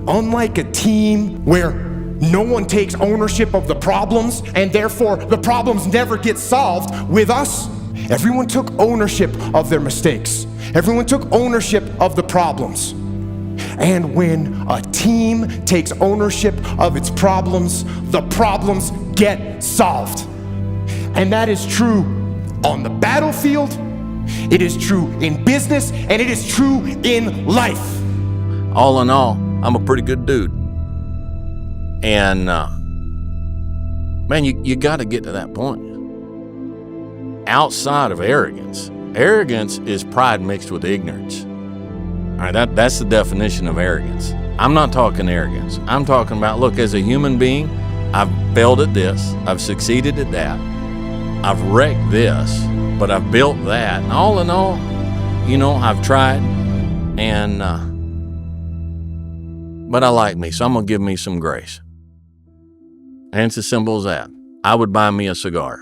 Unlike a team where no one takes ownership of the problems and therefore the problems never get solved, with us, everyone took ownership of their mistakes. Everyone took ownership of the problems. And when a team takes ownership of its problems, the problems get solved. And that is true on the battlefield, it is true in business, and it is true in life. All in all, I'm a pretty good dude. And, man, you got to get to that point. Outside of arrogance, arrogance is pride mixed with ignorance. All right, that's the definition of arrogance. I'm not talking arrogance. I'm talking about, look, as a human being, I've failed at this, I've succeeded at that, I've wrecked this, but I've built that. And all in all, I've tried, and but I like me, so I'm going to give me some grace. And it's as simple as that. I would buy me a cigar.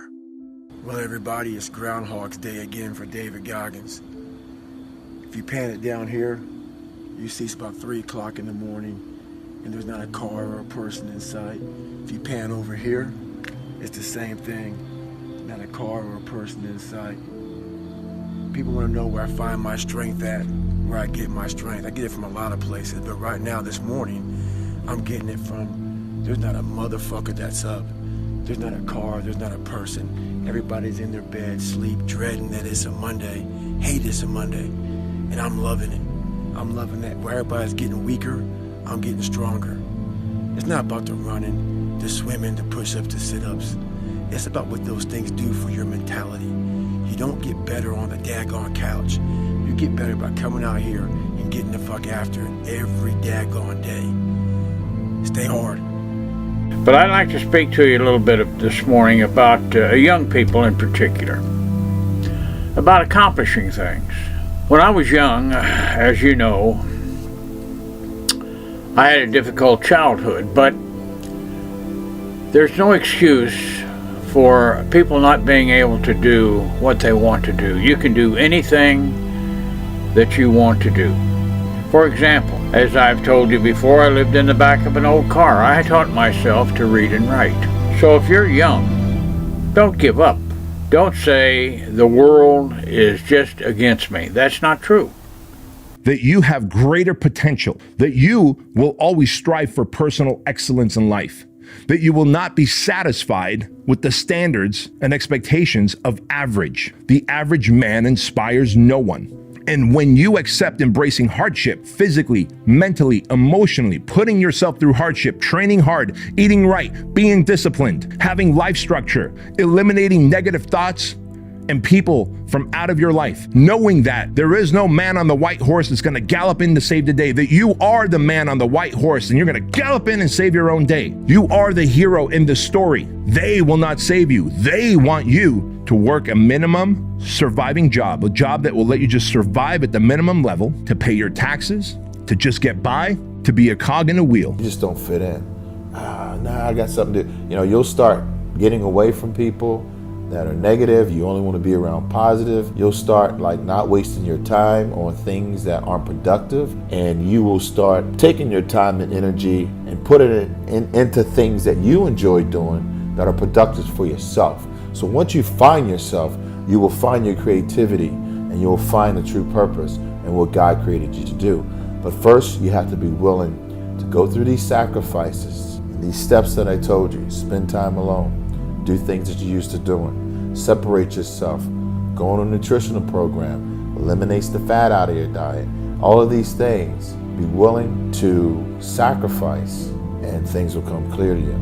Well, everybody, it's Groundhog's Day again for David Goggins. If you pan it down here, you see it's about 3 o'clock in the morning, and there's not a car or a person in sight. If you pan over here, it's the same thing. Not a car or a person in sight. People want to know where I find my strength at, where I get my strength. I get it from a lot of places, but right now, this morning, I'm getting it from, there's not a motherfucker that's up. There's not a car, there's not a person. Everybody's in their bed, sleep, dreading that it's a Monday, hate it's a Monday, and I'm loving it. I'm loving that. Where everybody's getting weaker, I'm getting stronger. It's not about the running, the swimming, the push-ups, the sit-ups. It's about what those things do for your mentality. You don't get better on the daggone couch. You get better by coming out here and getting the fuck after it every daggone day. Stay hard. But I'd like to speak to you a little bit this morning about young people in particular, about accomplishing things. When I was young, as you know, I had a difficult childhood, but there's no excuse for people not being able to do what they want to do. You can do anything that you want to do. For example, as I've told you before, I lived in the back of an old car. I taught myself to read and write. So if you're young, don't give up. Don't say the world is just against me. That's not true. That you have greater potential, that you will always strive for personal excellence in life, that you will not be satisfied with the standards and expectations of average. The average man inspires no one. And when you accept embracing hardship, physically, mentally, emotionally, putting yourself through hardship, training hard, eating right, being disciplined, having life structure, eliminating negative thoughts and people from out of your life, knowing that there is no man on the white horse that's going to gallop in to save the day, that you are the man on the white horse and you're going to gallop in and save your own day. You are the hero in the story. They will not save you. They want you to work a minimum surviving job, a job that will let you just survive at the minimum level, to pay your taxes, to just get by, to be a cog in a wheel. You just don't fit in. I got something to, you'll start getting away from people that are negative. You only want to be around positive. You'll start not wasting your time on things that aren't productive, and you will start taking your time and energy and putting it into things that you enjoy doing that are productive for yourself. So once you find yourself, you will find your creativity and you will find the true purpose and what God created you to do. But first, you have to be willing to go through these sacrifices, these steps that I told you. Spend time alone, do things that you're used to doing, separate yourself, go on a nutritional program, eliminates the fat out of your diet. All of these things, be willing to sacrifice and things will come clear to you.